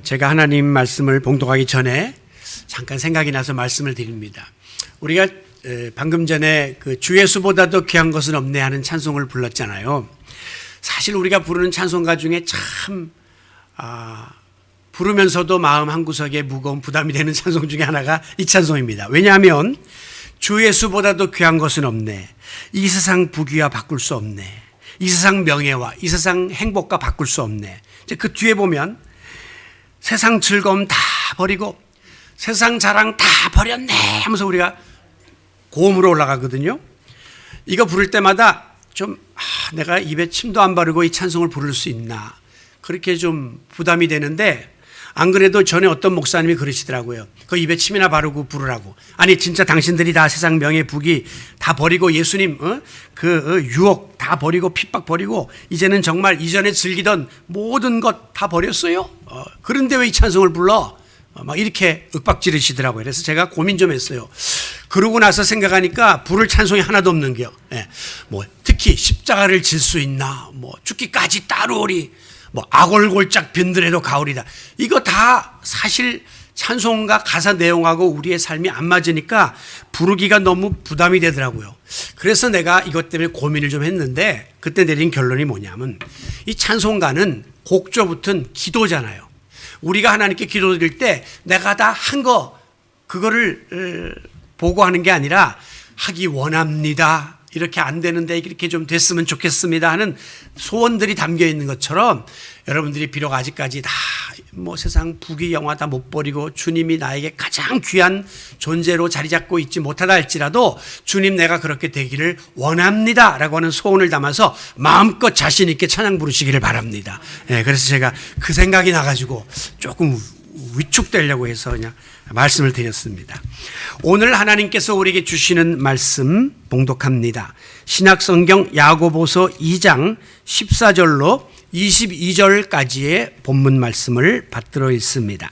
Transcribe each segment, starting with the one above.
제가 하나님 말씀을 봉독하기 전에 잠깐 생각이 나서 말씀을 드립니다. 우리가 방금 전에 그 주 예수보다도 귀한 것은 없네 하는 찬송을 불렀잖아요. 사실 우리가 부르는 찬송가 중에 참 부르면서도 마음 한구석에 무거운 부담이 되는 찬송 중에 하나가 이 찬송입니다. 왜냐하면 주 예수보다도 귀한 것은 없네. 이 세상 부귀와 바꿀 수 없네. 이 세상 명예와 이 세상 행복과 바꿀 수 없네. 이제 그 뒤에 보면 세상 즐거움 다 버리고 세상 자랑 다 버렸네 하면서 우리가 고음으로 올라가거든요. 이거 부를 때마다 좀 내가 입에 침도 안 바르고 이 찬송을 부를 수 있나 그렇게 좀 부담이 되는데, 안 그래도 전에 어떤 목사님이 그러시더라고요. 그 입에 침이나 바르고 부르라고. 아니 진짜 당신들이 다 세상 명예 부귀 다 버리고 예수님 그 유혹 다 버리고 핍박 버리고 이제는 정말 이전에 즐기던 모든 것 다 버렸어요. 그런데 왜 이 찬송을 불러? 막 이렇게 윽박지르시더라고요. 그래서 제가 고민 좀 했어요. 그러고 나서 생각하니까 부를 찬송이 하나도 없는 게요. 뭐 특히 십자가를 질 수 있나, 뭐 죽기까지 따르오리, 뭐 아골골짝 빈들에도 가오리다. 이거 다 사실 찬송가 가사 내용하고 우리의 삶이 안 맞으니까 부르기가 너무 부담이 되더라고요. 그래서 내가 이것 때문에 고민을 좀 했는데, 그때 내린 결론이 뭐냐면 이 찬송가는 곡조부터는 기도잖아요. 우리가 하나님께 기도드릴 때 내가 다 한 거 그거를 보고하는 게 아니라 하기 원합니다. 이렇게 안 되는데 이렇게 좀 됐으면 좋겠습니다 하는 소원들이 담겨 있는 것처럼, 여러분들이 비록 아직까지 다 뭐 세상 부귀 영화 다 못 버리고 주님이 나에게 가장 귀한 존재로 자리 잡고 있지 못하다 할지라도 주님 내가 그렇게 되기를 원합니다 라고 하는 소원을 담아서 마음껏 자신 있게 찬양 부르시기를 바랍니다. 그래서 제가 그 생각이 나가지고 조금 위축되려고 해서 그냥 말씀을 드렸습니다. 오늘 하나님께서 우리에게 주시는 말씀 봉독합니다. 신약성경 야고보서 2장 14절로 22절까지의 본문 말씀을 받들어 있습니다.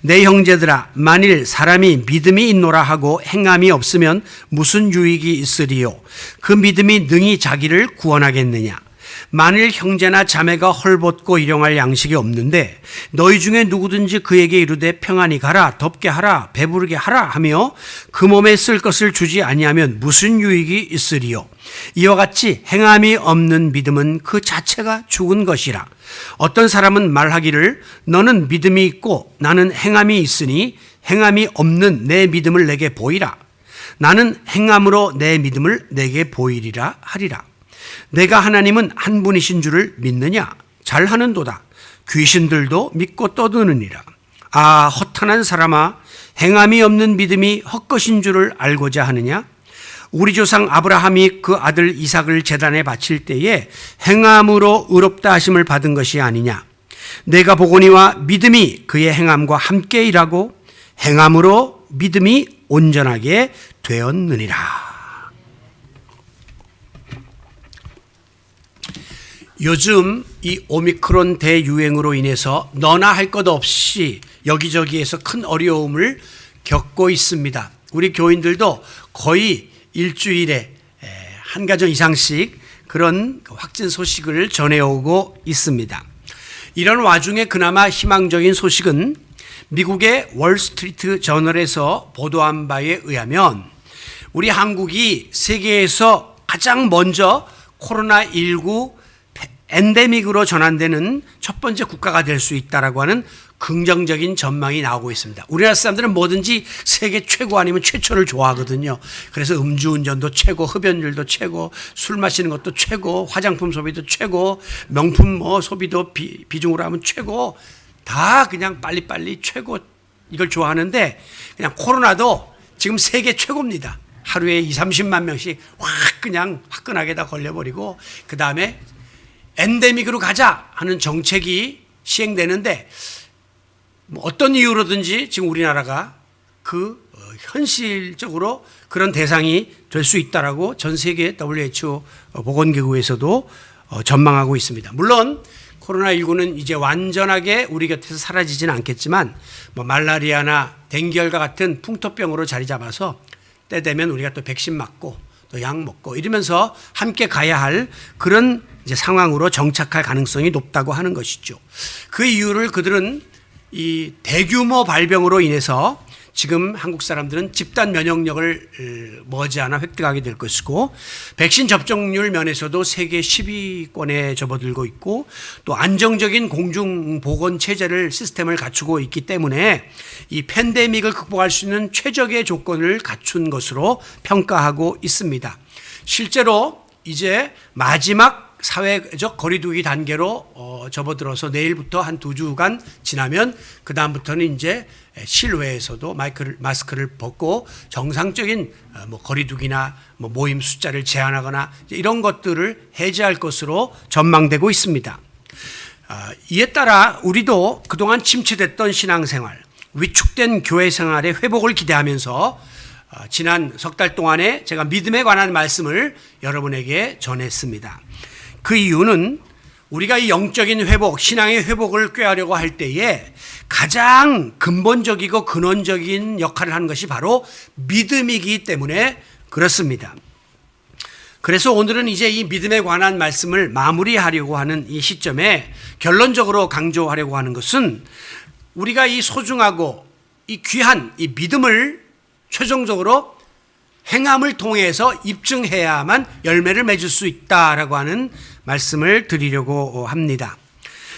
내 형제들아, 만일 사람이 믿음이 있노라 하고 행함이 없으면 무슨 유익이 있으리요? 그 믿음이 능히 자기를 구원하겠느냐? 만일 형제나 자매가 헐벗고 일용할 양식이 없는데 너희 중에 누구든지 그에게 이르되 평안히 가라, 덥게 하라, 배부르게 하라 하며 그 몸에 쓸 것을 주지 아니하면 무슨 유익이 있으리요? 이와 같이 행함이 없는 믿음은 그 자체가 죽은 것이라. 어떤 사람은 말하기를 너는 믿음이 있고 나는 행함이 있으니 행함이 없는 내 믿음을 내게 보이라. 나는 행함으로 내 믿음을 내게 보이리라 하리라. 내가 하나님은 한 분이신 줄을 믿느냐? 잘하는도다. 귀신들도 믿고 떠드느니라. 아, 허탄한 사람아, 행함이 없는 믿음이 헛것인 줄을 알고자 하느냐? 우리 조상 아브라함이 그 아들 이삭을 제단에 바칠 때에 행함으로 의롭다 하심을 받은 것이 아니냐? 내가 보거니와 믿음이 그의 행함과 함께 일하고 행함으로 믿음이 온전하게 되었느니라. 요즘 이 오미크론 대유행으로 인해서 너나 할 것 없이 여기저기에서 큰 어려움을 겪고 있습니다. 우리 교인들도 거의 일주일에 한 가정 이상씩 그런 확진 소식을 전해오고 있습니다. 이런 와중에 그나마 희망적인 소식은 미국의 월스트리트 저널에서 보도한 바에 의하면 우리 한국이 세계에서 가장 먼저 코로나19 엔데믹으로 전환되는 첫 번째 국가가 될 수 있다라고 하는 긍정적인 전망이 나오고 있습니다. 우리나라 사람들은 뭐든지 세계 최고 아니면 최초를 좋아하거든요. 그래서 음주운전도 최고, 흡연율도 최고, 술 마시는 것도 최고, 화장품 소비도 최고, 명품 소비도 비중으로 하면 최고, 다 그냥 빨리빨리 최고, 이걸 좋아하는데 그냥 코로나도 지금 세계 최고입니다. 하루에 20-30만 명씩 확 그냥 화끈하게 다 걸려버리고 그 다음에 엔데믹으로 가자 하는 정책이 시행되는데, 뭐 어떤 이유로든지 지금 우리나라가 현실적으로 그런 대상이 될 수 있다라고 전 세계 WHO 보건기구에서도 전망하고 있습니다. 물론 코로나19는 이제 완전하게 우리 곁에서 사라지지는 않겠지만 뭐 말라리아나 댕기열과 같은 풍토병으로 자리 잡아서 때 되면 우리가 또 백신 맞고 또 약 먹고 이러면서 함께 가야 할 그런 이제 상황으로 정착할 가능성이 높다고 하는 것이죠. 그 이유를 그들은 이 대규모 발병으로 인해서 지금 한국 사람들은 집단 면역력을 머지않아 획득하게 될 것이고, 백신 접종률 면에서도 세계 10위권에 접어들고 있고, 또 안정적인 공중보건 체제를 시스템을 갖추고 있기 때문에 이 팬데믹을 극복할 수 있는 최적의 조건을 갖춘 것으로 평가하고 있습니다. 실제로 이제 마지막 사회적 거리두기 단계로 접어들어서 내일부터 한 2주간 지나면 그 다음부터는 이제 실외에서도 마스크를 벗고 정상적인 거리두기나 모임 숫자를 제한하거나 이런 것들을 해제할 것으로 전망되고 있습니다. 이에 따라 우리도 그동안 침체됐던 신앙생활, 위축된 교회 생활의 회복을 기대하면서 지난 석 달 동안에 제가 믿음에 관한 말씀을 여러분에게 전했습니다. 그 이유는 우리가 이 영적인 회복, 신앙의 회복을 꾀하려고 할 때에 가장 근본적이고 근원적인 역할을 하는 것이 바로 믿음이기 때문에 그렇습니다. 그래서 오늘은 이제 이 믿음에 관한 말씀을 마무리하려고 하는 이 시점에 결론적으로 강조하려고 하는 것은 우리가 이 소중하고 이 귀한 이 믿음을 최종적으로 행함을 통해서 입증해야만 열매를 맺을 수 있다라고 하는 말씀을 드리려고 합니다.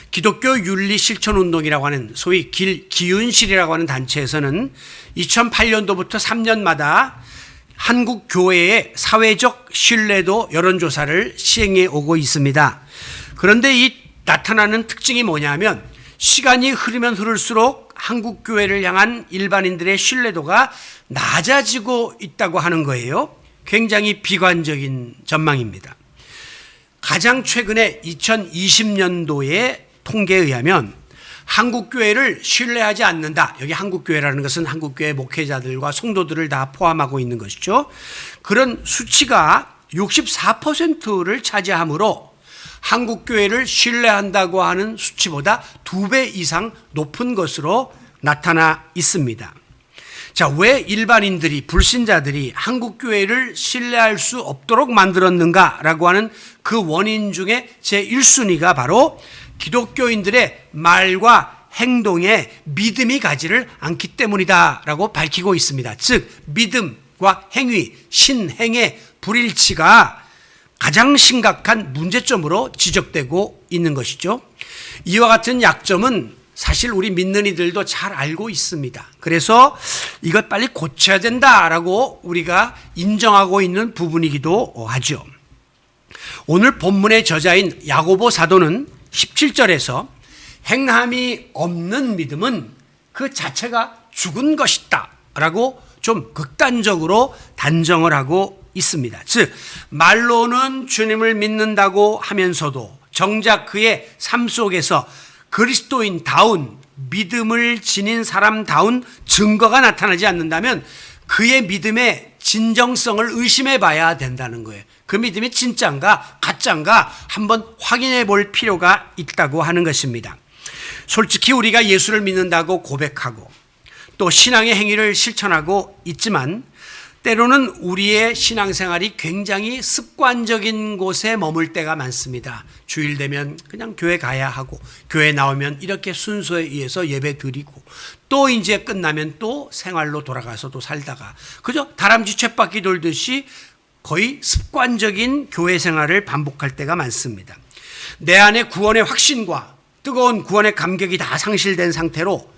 기독교 윤리 실천 운동이라고 하는 소위 기윤실이라고 하는 단체에서는 2008년도부터 3년마다 한국 교회의 사회적 신뢰도 여론조사를 시행해 오고 있습니다. 그런데 이 나타나는 특징이 뭐냐면 시간이 흐르면 흐를수록 한국 교회를 향한 일반인들의 신뢰도가 낮아지고 있다고 하는 거예요. 굉장히 비관적인 전망입니다. 가장 최근에 2020년도의 통계에 의하면 한국교회를 신뢰하지 않는다. 여기 한국교회라는 것은 한국교회 목회자들과 성도들을 다 포함하고 있는 것이죠. 그런 수치가 64%를 차지하므로 한국교회를 신뢰한다고 하는 수치보다 2배 이상 높은 것으로 나타나 있습니다. 자, 왜 일반인들이, 불신자들이 한국교회를 신뢰할 수 없도록 만들었는가라고 하는 그 원인 중에 제1순위가 바로 기독교인들의 말과 행동에 믿음이 가지를 않기 때문이다라고 밝히고 있습니다. 즉, 믿음과 행위, 신행의 불일치가 가장 심각한 문제점으로 지적되고 있는 것이죠. 이와 같은 약점은 사실 우리 믿는 이들도 잘 알고 있습니다. 그래서 이것 빨리 고쳐야 된다라고 우리가 인정하고 있는 부분이기도 하죠. 오늘 본문의 저자인 야고보 사도는 17절에서 행함이 없는 믿음은 그 자체가 죽은 것이다 라고 좀 극단적으로 단정을 하고 있습니다. 즉, 말로는 주님을 믿는다고 하면서도 정작 그의 삶 속에서 그리스도인다운 믿음을 지닌 사람다운 증거가 나타나지 않는다면 그의 믿음의 진정성을 의심해 봐야 된다는 거예요. 그 믿음이 진짜인가 가짜인가 한번 확인해 볼 필요가 있다고 하는 것입니다. 솔직히 우리가 예수를 믿는다고 고백하고 또 신앙의 행위를 실천하고 있지만 때로는 우리의 신앙생활이 굉장히 습관적인 곳에 머물 때가 많습니다. 주일 되면 그냥 교회 가야 하고 교회 나오면 이렇게 순서에 의해서 예배 드리고 또 이제 끝나면 또 생활로 돌아가서 또 살다가 그저 다람쥐 쳇바퀴 돌듯이 거의 습관적인 교회 생활을 반복할 때가 많습니다. 내 안에 구원의 확신과 뜨거운 구원의 감격이 다 상실된 상태로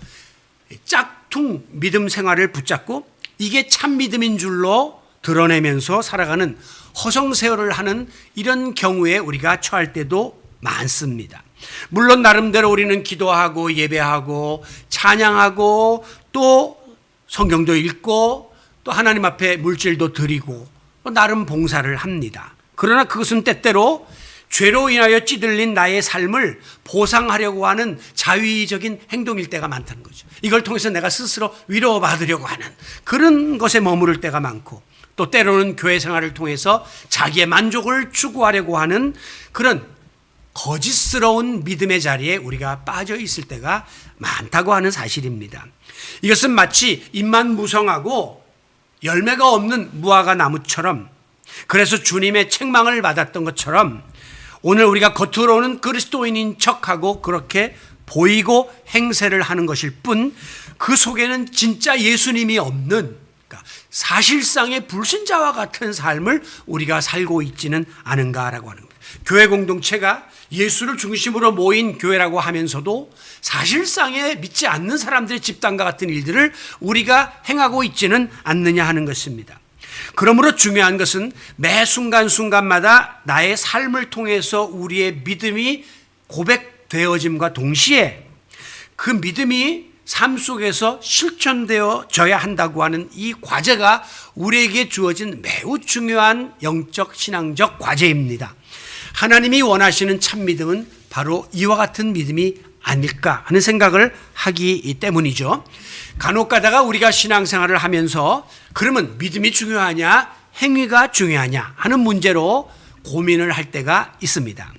짝퉁 믿음 생활을 붙잡고 이게 참 믿음인 줄로 드러내면서 살아가는 허송세월을 하는 이런 경우에 우리가 처할 때도 많습니다. 물론 나름대로 우리는 기도하고 예배하고 찬양하고 또 성경도 읽고 또 하나님 앞에 물질도 드리고 나름 봉사를 합니다. 그러나 그것은 때때로 죄로 인하여 찌들린 나의 삶을 보상하려고 하는 자위적인 행동일 때가 많다는 거죠. 이걸 통해서 내가 스스로 위로받으려고 하는 그런 것에 머무를 때가 많고 또 때로는 교회 생활을 통해서 자기의 만족을 추구하려고 하는 그런 거짓스러운 믿음의 자리에 우리가 빠져 있을 때가 많다고 하는 사실입니다. 이것은 마치 잎만 무성하고 열매가 없는 무화과 나무처럼 그래서 주님의 책망을 받았던 것처럼 오늘 우리가 겉으로는 그리스도인인 척하고 그렇게 보이고 행세를 하는 것일 뿐 그 속에는 진짜 예수님이 없는, 그러니까 사실상의 불신자와 같은 삶을 우리가 살고 있지는 않은가라고 하는 겁니다. 교회 공동체가 예수를 중심으로 모인 교회라고 하면서도 사실상의 믿지 않는 사람들의 집단과 같은 일들을 우리가 행하고 있지는 않느냐 하는 것입니다. 그러므로 중요한 것은 매 순간순간마다 나의 삶을 통해서 우리의 믿음이 고백되어짐과 동시에 그 믿음이 삶 속에서 실천되어져야 한다고 하는 이 과제가 우리에게 주어진 매우 중요한 영적 신앙적 과제입니다. 하나님이 원하시는 참 믿음은 바로 이와 같은 믿음이 아닐까 하는 생각을 하기 때문이죠. 간혹 가다가 우리가 신앙생활을 하면서 그러면 믿음이 중요하냐 행위가 중요하냐 하는 문제로 고민을 할 때가 있습니다.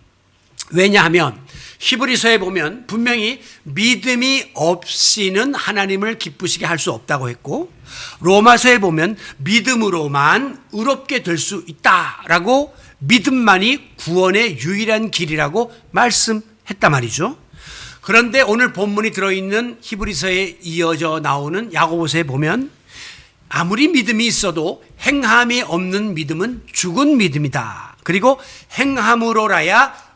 왜냐하면 히브리서에 보면 분명히 믿음이 없이는 하나님을 기쁘시게 할 수 없다고 했고, 로마서에 보면 믿음으로만 의롭게 될 수 있다라고, 믿음만이 구원의 유일한 길이라고 말씀했단 말이죠. 그런데 오늘 본문이 들어있는 히브리서에 이어져 나오는 야고보서에 보면 아무리 믿음이 있어도 행함이 없는 믿음은 죽은 믿음이다. 그리고 행함으로라야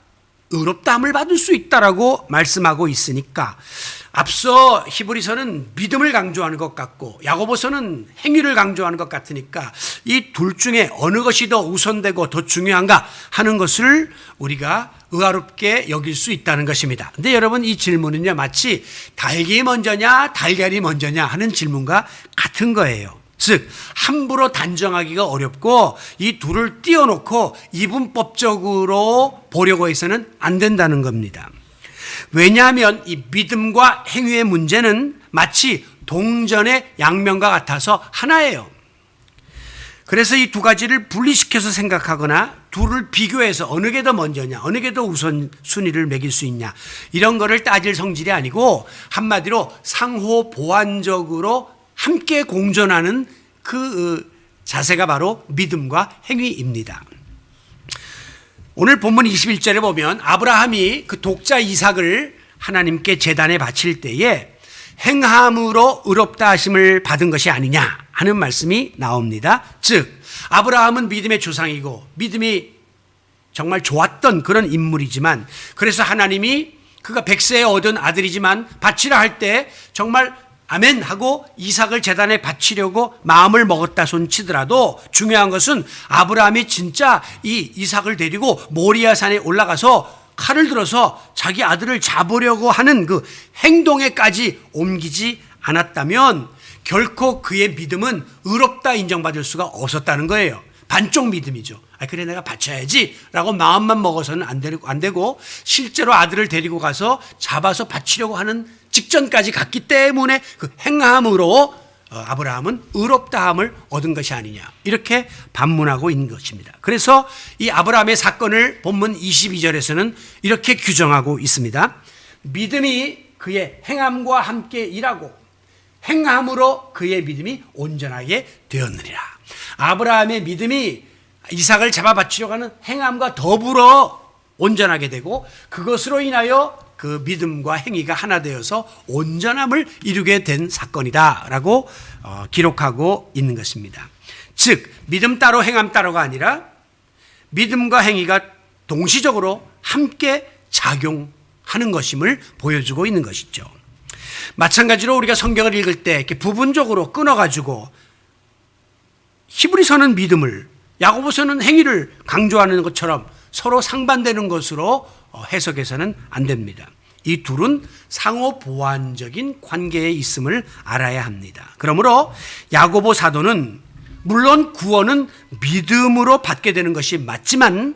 의롭다함을 받을 수 있다라고 말씀하고 있으니까 앞서 히브리서는 믿음을 강조하는 것 같고 야고보서는 행위를 강조하는 것 같으니까 이 둘 중에 어느 것이 더 우선되고 더 중요한가 하는 것을 우리가 의아롭게 여길 수 있다는 것입니다. 근데 여러분, 이 질문은요 마치 닭이 먼저냐 달걀이 먼저냐 하는 질문과 같은 거예요. 즉 함부로 단정하기가 어렵고 이 둘을 띄워놓고 이분법적으로 보려고 해서는 안 된다는 겁니다. 왜냐하면 이 믿음과 행위의 문제는 마치 동전의 양면과 같아서 하나예요. 그래서 이 두 가지를 분리시켜서 생각하거나 둘을 비교해서 어느 게 더 먼저냐, 어느 게 더 우선순위를 매길 수 있냐, 이런 거를 따질 성질이 아니고 한마디로 상호 보완적으로 함께 공존하는 그 자세가 바로 믿음과 행위입니다. 오늘 본문 21절에 보면 아브라함이 그 독자 이삭을 하나님께 제단에 바칠 때에 행함으로 의롭다 하심을 받은 것이 아니냐 하는 말씀이 나옵니다. 즉 아브라함은 믿음의 조상이고 믿음이 정말 좋았던 그런 인물이지만, 그래서 하나님이 그가 100세에 얻은 아들이지만 바치라 할 때 정말 아멘 하고 이삭을 제단에 바치려고 마음을 먹었다 손치더라도 중요한 것은 아브라함이 진짜 이 이삭을 데리고 모리아산에 올라가서 칼을 들어서 자기 아들을 잡으려고 하는 그 행동에까지 옮기지 않았다면 결코 그의 믿음은 의롭다 인정받을 수가 없었다는 거예요. 반쪽 믿음이죠. 그래 내가 바쳐야지 라고 마음만 먹어서는 안 되고 실제로 아들을 데리고 가서 잡아서 바치려고 하는 직전까지 갔기 때문에 그 행함으로 아브라함은 의롭다함을 얻은 것이 아니냐, 이렇게 반문하고 있는 것입니다. 그래서 이 아브라함의 사건을 본문 22절에서는 이렇게 규정하고 있습니다. 믿음이 그의 행함과 함께 일하고 행함으로 그의 믿음이 온전하게 되었느니라. 아브라함의 믿음이 이삭을 잡아 바치려고 하는 행함과 더불어 온전하게 되고 그것으로 인하여 그 믿음과 행위가 하나 되어서 온전함을 이루게 된 사건이다라고 기록하고 있는 것입니다. 즉 믿음 따로 행함 따로가 아니라 믿음과 행위가 동시적으로 함께 작용하는 것임을 보여주고 있는 것이죠. 마찬가지로 우리가 성경을 읽을 때 이렇게 부분적으로 끊어가지고 히브리서는 믿음을, 야고보서는 행위를 강조하는 것처럼 서로 상반되는 것으로 해석해서는 안 됩니다. 이 둘은 상호 보완적인 관계에 있음을 알아야 합니다. 그러므로 야고보 사도는 물론 구원은 믿음으로 받게 되는 것이 맞지만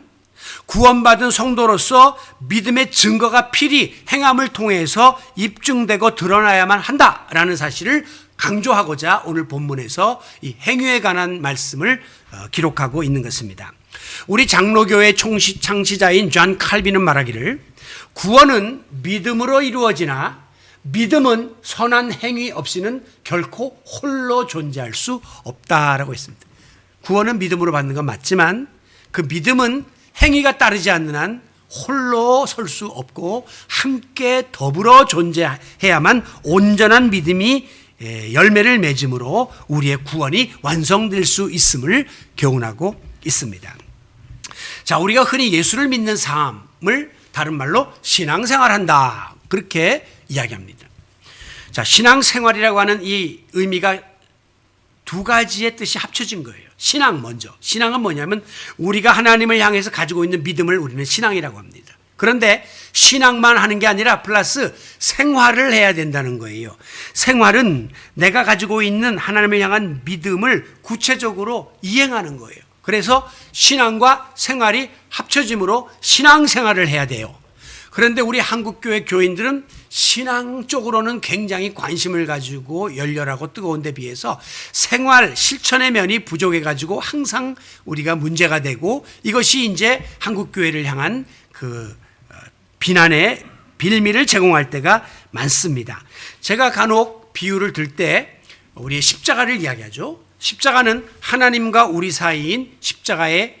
구원받은 성도로서 믿음의 증거가 필히 행함을 통해서 입증되고 드러나야만 한다라는 사실을 강조하고자 오늘 본문에서 이 행위에 관한 말씀을 기록하고 있는 것입니다. 우리 장로교회 창시자인 존 칼빈은 말하기를 구원은 믿음으로 이루어지나 믿음은 선한 행위 없이는 결코 홀로 존재할 수 없다라고 했습니다. 구원은 믿음으로 받는 건 맞지만 그 믿음은 행위가 따르지 않는 한 홀로 설 수 없고 함께 더불어 존재해야만 온전한 믿음이 열매를 맺음으로 우리의 구원이 완성될 수 있음을 교훈하고 있습니다. 자, 우리가 흔히 예수를 믿는 삶을 다른 말로 신앙생활한다, 그렇게 이야기합니다. 자, 신앙생활이라고 하는 이 의미가 두 가지의 뜻이 합쳐진 거예요. 신앙 먼저. 신앙은 뭐냐면 우리가 하나님을 향해서 가지고 있는 믿음을 우리는 신앙이라고 합니다. 그런데 신앙만 하는 게 아니라 플러스 생활을 해야 된다는 거예요. 생활은 내가 가지고 있는 하나님을 향한 믿음을 구체적으로 이행하는 거예요. 그래서 신앙과 생활이 합쳐짐으로 신앙생활을 해야 돼요. 그런데 우리 한국교회 교인들은 신앙 쪽으로는 굉장히 관심을 가지고 열렬하고 뜨거운 데 비해서 생활 실천의 면이 부족해 가지고 항상 우리가 문제가 되고, 이것이 이제 한국교회를 향한 그 비난의 빌미를 제공할 때가 많습니다. 제가 간혹 비유를 들 때 우리의 십자가를 이야기하죠. 십자가는 하나님과 우리 사이인 십자가의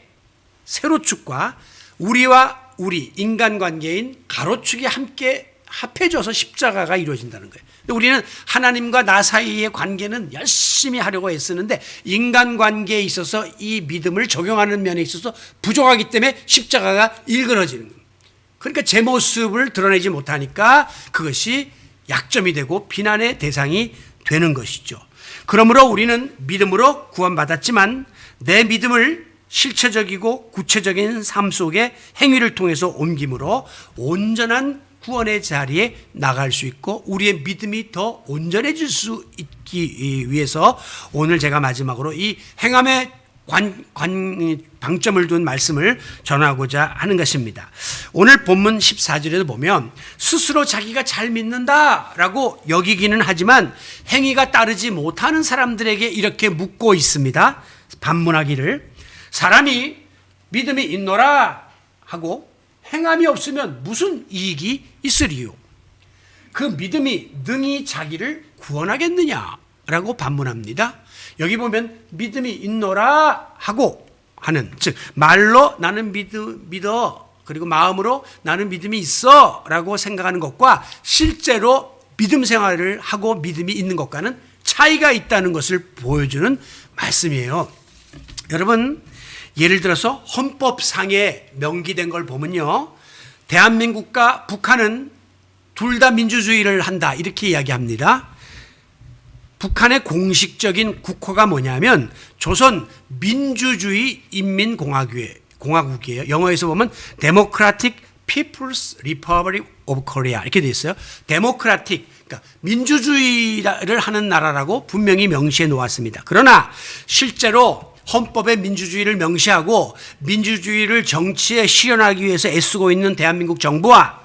세로축과 우리와 우리 인간관계인 가로축이 함께 합해져서 십자가가 이루어진다는 거예요. 근데 우리는 하나님과 나 사이의 관계는 열심히 하려고 애쓰는데 인간관계에 있어서 이 믿음을 적용하는 면에 있어서 부족하기 때문에 십자가가 일그러지는 거예요. 그러니까 제 모습을 드러내지 못하니까 그것이 약점이 되고 비난의 대상이 되는 것이죠. 그러므로 우리는 믿음으로 구원받았지만 내 믿음을 실체적이고 구체적인 삶 속에 행위를 통해서 옮김으로 온전한 구원의 자리에 나갈 수 있고 우리의 믿음이 더 온전해질 수 있기 위해서 오늘 제가 마지막으로 이 행함의 방점을 둔 말씀을 전하고자 하는 것입니다. 오늘 본문 14절에도 보면 스스로 자기가 잘 믿는다라고 여기기는 하지만 행위가 따르지 못하는 사람들에게 이렇게 묻고 있습니다. 반문하기를, 사람이 믿음이 있노라 하고 행함이 없으면 무슨 이익이 있으리요? 그 믿음이 능히 자기를 구원하겠느냐라고 반문합니다. 여기 보면 믿음이 있노라 하고 하는, 즉 말로 나는 믿어 그리고 마음으로 나는 믿음이 있어 라고 생각하는 것과 실제로 믿음 생활을 하고 믿음이 있는 것과는 차이가 있다는 것을 보여주는 말씀이에요. 여러분, 예를 들어서 헌법상에 명기된 걸 보면요, 대한민국과 북한은 둘 다 민주주의를 한다 이렇게 이야기합니다. 북한의 공식적인 국호가 뭐냐면 조선 민주주의 인민공화국이에요. 영어에서 보면 Democratic People's Republic of Korea 이렇게 되어 있어요. 데모크라틱, 그러니까 민주주의를 하는 나라라고 분명히 명시해 놓았습니다. 그러나 실제로 헌법에 민주주의를 명시하고 민주주의를 정치에 실현하기 위해서 애쓰고 있는 대한민국 정부와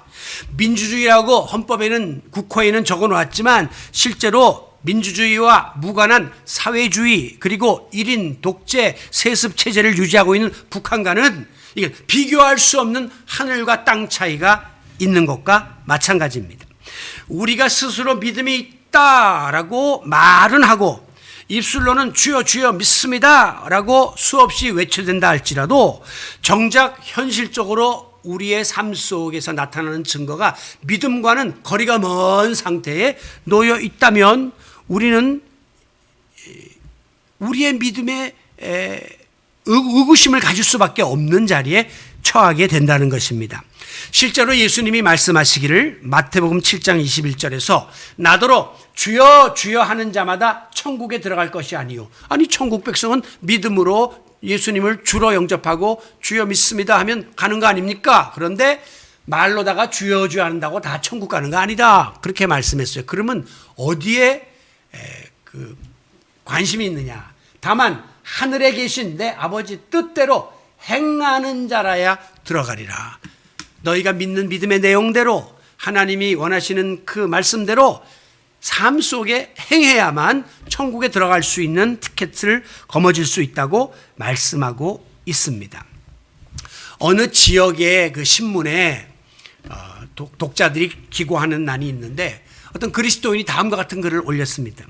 민주주의라고 헌법에는 국호에는 적어 놓았지만 실제로 민주주의와 무관한 사회주의 그리고 1인 독재 세습 체제를 유지하고 있는 북한과는 이게 비교할 수 없는 하늘과 땅 차이가 있는 것과 마찬가지입니다. 우리가 스스로 믿음이 있다라고 말은 하고 입술로는 주여 주여 믿습니다 라고 수없이 외쳐댄다 할지라도 정작 현실적으로 우리의 삶 속에서 나타나는 증거가 믿음과는 거리가 먼 상태에 놓여 있다면 우리는 우리의 믿음에 의구심을 가질 수밖에 없는 자리에 처하게 된다는 것입니다. 실제로 예수님이 말씀하시기를 마태복음 7장 21절에서 나더러 주여 주여 하는 자마다 천국에 들어갈 것이 아니요. 아니 천국 백성은 믿음으로 예수님을 주로 영접하고 주여 믿습니다 하면 가는 거 아닙니까? 그런데 말로다가 주여 주여 한다고 다 천국 가는 거 아니다. 그렇게 말씀했어요. 그러면 어디에 관심이 있느냐? 다만 하늘에 계신 내 아버지 뜻대로 행하는 자라야 들어가리라. 너희가 믿는 믿음의 내용대로 하나님이 원하시는 그 말씀대로 삶 속에 행해야만 천국에 들어갈 수 있는 티켓을 거머쥘 수 있다고 말씀하고 있습니다. 어느 지역의 그 신문에 독자들이 기고하는 난이 있는데 어떤 그리스도인이 다음과 같은 글을 올렸습니다.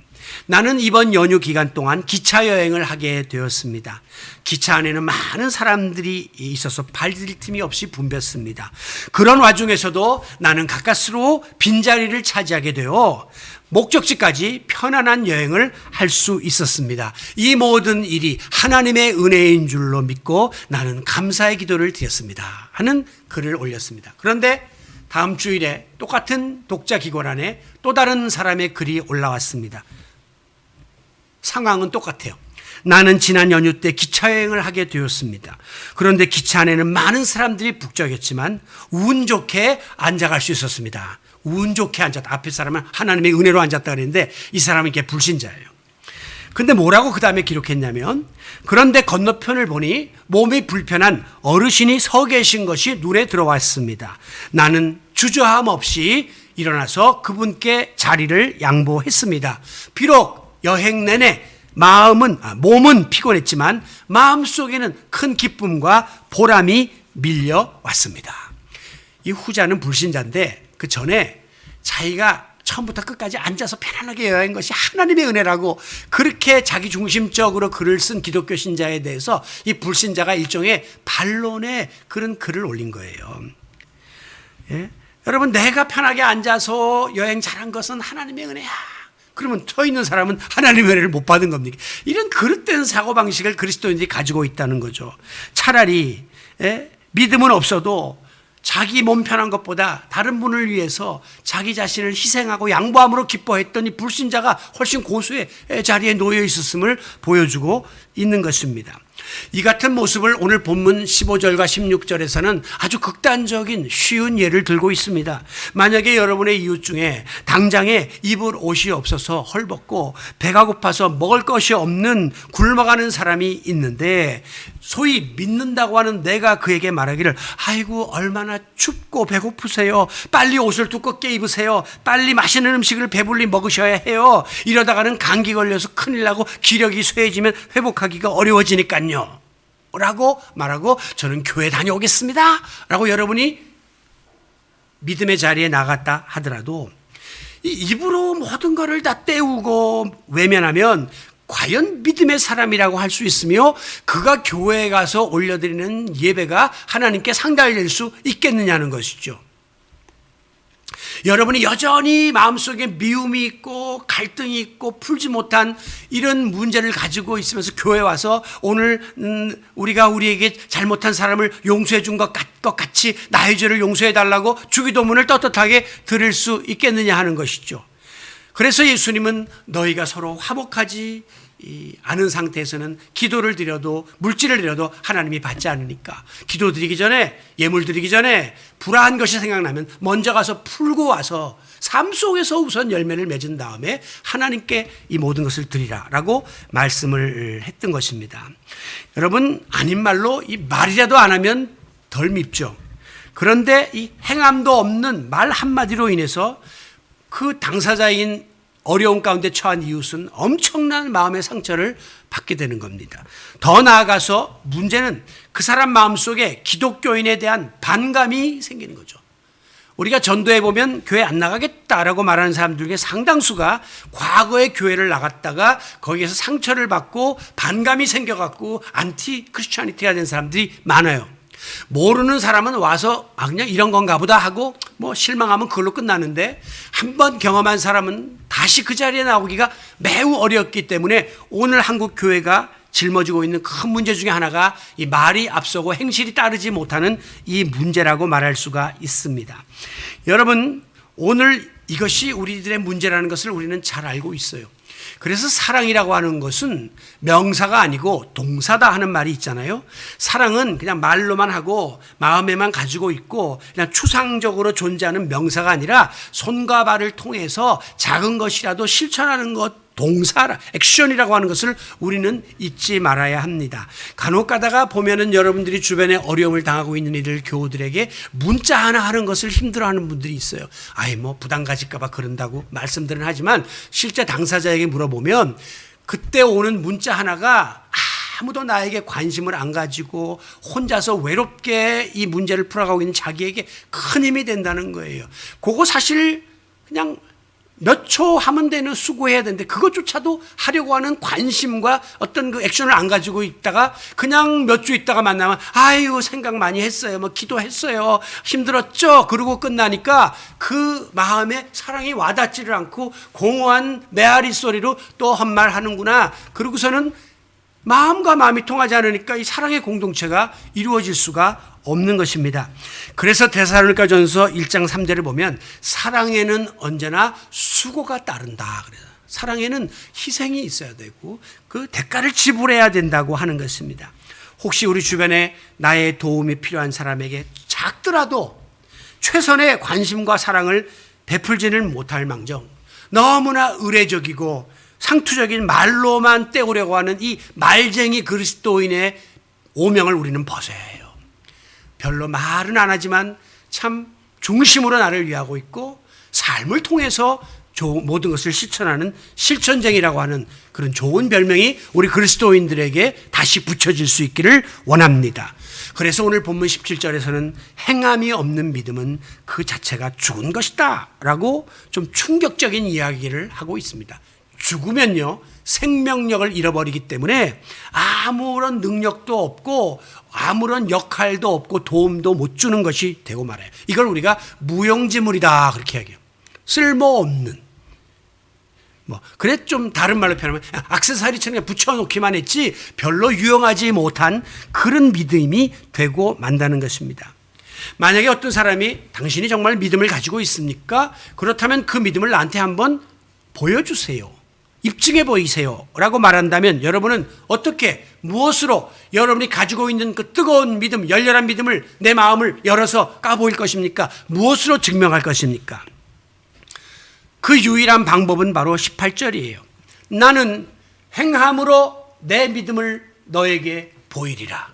나는 이번 연휴 기간 동안 기차 여행을 하게 되었습니다. 기차 안에는 많은 사람들이 있어서 발디딜 틈이 없이 붐볐습니다. 그런 와중에서도 나는 가까스로 빈자리를 차지하게 되어 목적지까지 편안한 여행을 할 수 있었습니다. 이 모든 일이 하나님의 은혜인 줄로 믿고 나는 감사의 기도를 드렸습니다. 하는 글을 올렸습니다. 그런데 다음 주일에 똑같은 독자 기고란에 또 다른 사람의 글이 올라왔습니다. 상황은 똑같아요. 나는 지난 연휴 때 기차 여행을 하게 되었습니다. 그런데 기차 안에는 많은 사람들이 북적였지만 운 좋게 앉아갈 수 있었습니다. 운 좋게 앉았다. 앞에 사람은 하나님의 은혜로 앉았다 그랬는데 이 사람은 이게 불신자예요. 근데 뭐라고 그 다음에 기록했냐면, 그런데 건너편을 보니 몸이 불편한 어르신이 서 계신 것이 눈에 들어왔습니다. 나는 주저함 없이 일어나서 그분께 자리를 양보했습니다. 비록 여행 내내 몸은 피곤했지만 마음속에는 큰 기쁨과 보람이 밀려왔습니다. 이 후자는 불신자인데 그 전에 자기가 처음부터 끝까지 앉아서 편안하게 여행한 것이 하나님의 은혜라고 그렇게 자기 중심적으로 글을 쓴 기독교 신자에 대해서 이 불신자가 일종의 반론의 그런 글을 올린 거예요. 예? 여러분, 내가 편하게 앉아서 여행 잘한 것은 하나님의 은혜야. 그러면 서 있는 사람은 하나님의 은혜를 못 받은 겁니까? 이런 그릇된 사고방식을 그리스도인들이 가지고 있다는 거죠. 차라리 믿음은 없어도 자기 몸 편한 것보다 다른 분을 위해서 자기 자신을 희생하고 양보함으로 기뻐했던 이 불신자가 훨씬 고수의 자리에 놓여 있었음을 보여주고 있는 것입니다. 이 같은 모습을 오늘 본문 15절과 16절에서는 아주 극단적인 쉬운 예를 들고 있습니다. 만약에 여러분의 이웃 중에 당장에 입을 옷이 없어서 헐벗고 배가 고파서 먹을 것이 없는 굶어가는 사람이 있는데 소위 믿는다고 하는 내가 그에게 말하기를 아이고 얼마나 춥고 배고프세요. 빨리 옷을 두껍게 입으세요. 빨리 맛있는 음식을 배불리 먹으셔야 해요. 이러다가는 감기 걸려서 큰일 나고 기력이 쇠해지면 회복하기가 어려워지니까요. 라고 말하고 저는 교회 다녀오겠습니다. 라고 여러분이 믿음의 자리에 나갔다 하더라도 이 입으로 모든 것을 다 때우고 외면하면 과연 믿음의 사람이라고 할 수 있으며 그가 교회에 가서 올려드리는 예배가 하나님께 상달될 수 있겠느냐는 것이죠. 여러분이 여전히 마음속에 미움이 있고 갈등이 있고 풀지 못한 이런 문제를 가지고 있으면서 교회 와서 오늘 우리가 우리에게 잘못한 사람을 용서해 준 것 같이 나의 죄를 용서해 달라고 주기도문을 떳떳하게 드릴 수 있겠느냐 하는 것이죠. 그래서 예수님은 너희가 서로 화목하지 않은 상태에서는 기도를 드려도 물질을 드려도 하나님이 받지 않으니까 기도 드리기 전에 예물 드리기 전에 불화한 것이 생각나면 먼저 가서 풀고 와서 삶 속에서 우선 열매를 맺은 다음에 하나님께 이 모든 것을 드리라라고 말씀을 했던 것입니다. 여러분, 아닌 말로 이 말이라도 안 하면 덜 밉죠. 그런데 이 행함도 없는 말 한마디로 인해서 그 당사자인 어려운 가운데 처한 이웃은 엄청난 마음의 상처를 받게 되는 겁니다. 더 나아가서 문제는 그 사람 마음속에 기독교인에 대한 반감이 생기는 거죠. 우리가 전도해 보면 교회 안 나가겠다라고 말하는 사람들 중에 상당수가 과거에 교회를 나갔다가 거기에서 상처를 받고 반감이 생겨갖고 안티 크리스찬이티가 된 사람들이 많아요. 모르는 사람은 와서 그냥 이런 건가 보다 하고 실망하면 그걸로 끝나는데 한번 경험한 사람은 다시 그 자리에 나오기가 매우 어렵기 때문에 오늘 한국 교회가 짊어지고 있는 큰 문제 중에 하나가 이 말이 앞서고 행실이 따르지 못하는 이 문제라고 말할 수가 있습니다. 여러분, 오늘 이것이 우리들의 문제라는 것을 우리는 잘 알고 있어요. 그래서 사랑이라고 하는 것은 명사가 아니고 동사다 하는 말이 있잖아요. 사랑은 그냥 말로만 하고 마음에만 가지고 있고 그냥 추상적으로 존재하는 명사가 아니라 손과 발을 통해서 작은 것이라도 실천하는 것, 동사, 액션이라고 하는 것을 우리는 잊지 말아야 합니다. 간혹 가다가 보면은 여러분들이 주변에 어려움을 당하고 있는 이들 교우들에게 문자 하나 하는 것을 힘들어하는 분들이 있어요. 부담 가질까봐 그런다고 말씀들은 하지만 실제 당사자에게 물어보면 그때 오는 문자 하나가 아무도 나에게 관심을 안 가지고 혼자서 외롭게 이 문제를 풀어가고 있는 자기에게 큰 힘이 된다는 거예요. 그거 사실 그냥 몇 초 하면 되는 수고해야 되는데 그것조차도 하려고 하는 관심과 어떤 그 액션을 안 가지고 있다가 그냥 몇 주 있다가 만나면 아유 생각 많이 했어요. 뭐 기도했어요. 힘들었죠. 그러고 끝나니까 그 마음에 사랑이 와닿지를 않고 공허한 메아리 소리로 또 헛말 하는구나. 그러고서는 마음과 마음이 통하지 않으니까 이 사랑의 공동체가 이루어질 수가 없는 것입니다. 그래서 데살로니가전서 1장 3절을 보면 사랑에는 언제나 수고가 따른다. 그래서 사랑에는 희생이 있어야 되고 그 대가를 지불해야 된다고 하는 것입니다. 혹시 우리 주변에 나의 도움이 필요한 사람에게 작더라도 최선의 관심과 사랑을 베풀지는 못할 망정 너무나 의례적이고 상투적인 말로만 때우려고 하는 이 말쟁이 그리스도인의 오명을 우리는 벗어야 해요. 별로 말은 안 하지만 참 중심으로 나를 위하고 있고 삶을 통해서 모든 것을 실천하는 실천쟁이라고 하는 그런 좋은 별명이 우리 그리스도인들에게 다시 붙여질 수 있기를 원합니다. 그래서 오늘 본문 17절에서는 행함이 없는 믿음은 그 자체가 죽은 것이다 라고 좀 충격적인 이야기를 하고 있습니다. 죽으면요 생명력을 잃어버리기 때문에 아무런 능력도 없고 아무런 역할도 없고 도움도 못 주는 것이 되고 말아요. 이걸 우리가 무용지물이다 그렇게 이야기해요. 쓸모없는 그래 좀 다른 말로 표현하면 액세서리처럼 붙여놓기만 했지 별로 유용하지 못한 그런 믿음이 되고 만다는 것입니다. 만약에 어떤 사람이 당신이 정말 믿음을 가지고 있습니까? 그렇다면 그 믿음을 나한테 한번 보여주세요. 입증해 보이세요 라고 말한다면 여러분은 어떻게 무엇으로 여러분이 가지고 있는 그 뜨거운 믿음 열렬한 믿음을 내 마음을 열어서 까보일 것입니까? 무엇으로 증명할 것입니까? 그 유일한 방법은 바로 18절이에요. 나는 행함으로 내 믿음을 너에게 보이리라.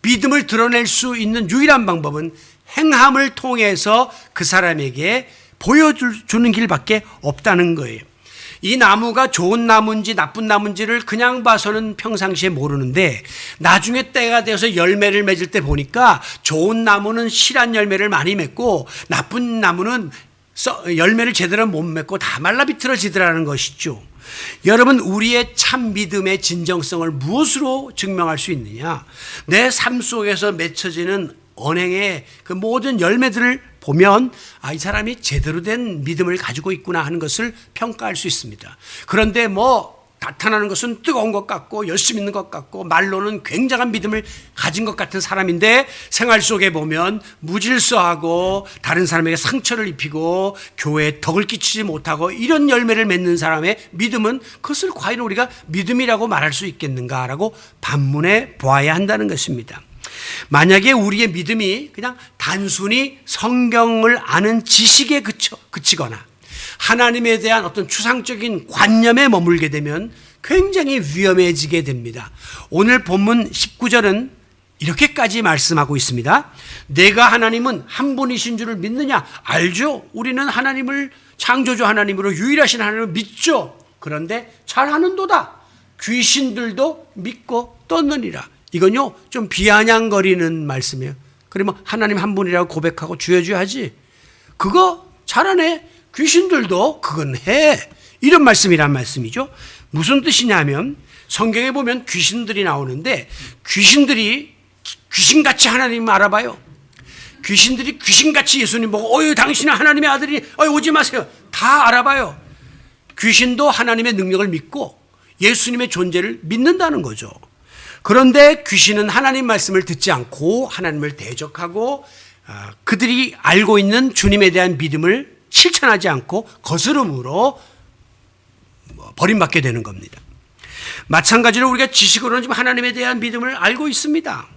믿음을 드러낼 수 있는 유일한 방법은 행함을 통해서 그 사람에게 보여주는 길밖에 없다는 거예요. 이 나무가 좋은 나무인지 나쁜 나무인지를 그냥 봐서는 평상시에 모르는데 나중에 때가 되어서 열매를 맺을 때 보니까 좋은 나무는 실한 열매를 많이 맺고 나쁜 나무는 열매를 제대로 못 맺고 다 말라 비틀어지더라는 것이죠. 여러분 우리의 참 믿음의 진정성을 무엇으로 증명할 수 있느냐? 내 삶 속에서 맺혀지는 언행의 그 모든 열매들을 보면 이 사람이 제대로 된 믿음을 가지고 있구나 하는 것을 평가할 수 있습니다. 그런데 나타나는 것은 뜨거운 것 같고 열심히 있는 것 같고 말로는 굉장한 믿음을 가진 것 같은 사람인데 생활 속에 보면 무질서하고 다른 사람에게 상처를 입히고 교회에 덕을 끼치지 못하고 이런 열매를 맺는 사람의 믿음은 그것을 과연 우리가 믿음이라고 말할 수 있겠는가라고 반문해 보아야 한다는 것입니다. 만약에 우리의 믿음이 그냥 단순히 성경을 아는 지식에 그치거나 하나님에 대한 어떤 추상적인 관념에 머물게 되면 굉장히 위험해지게 됩니다. 오늘 본문 19절은 이렇게까지 말씀하고 있습니다. 내가 하나님은 한 분이신 줄을 믿느냐? 알죠. 우리는 하나님을 창조주 하나님으로 유일하신 하나님을 믿죠. 그런데 잘하는도다. 귀신들도 믿고 떠느니라. 이건요 좀 비아냥거리는 말씀이에요. 그러면 하나님 한 분이라고 고백하고 주여 하지. 그거 잘하네. 귀신들도 그건 해. 이런 말씀이란 말씀이죠. 무슨 뜻이냐면 성경에 보면 귀신들이 나오는데 귀신들이 귀신같이 하나님 알아봐요. 귀신들이 귀신같이 예수님 보고 당신은 하나님의 아들이 오지 마세요. 다 알아봐요. 귀신도 하나님의 능력을 믿고 예수님의 존재를 믿는다는 거죠. 그런데 귀신은 하나님 말씀을 듣지 않고 하나님을 대적하고 그들이 알고 있는 주님에 대한 믿음을 실천하지 않고 거스름으로 버림받게 되는 겁니다. 마찬가지로 우리가 지식으로는 지금 하나님에 대한 믿음을 알고 있습니다.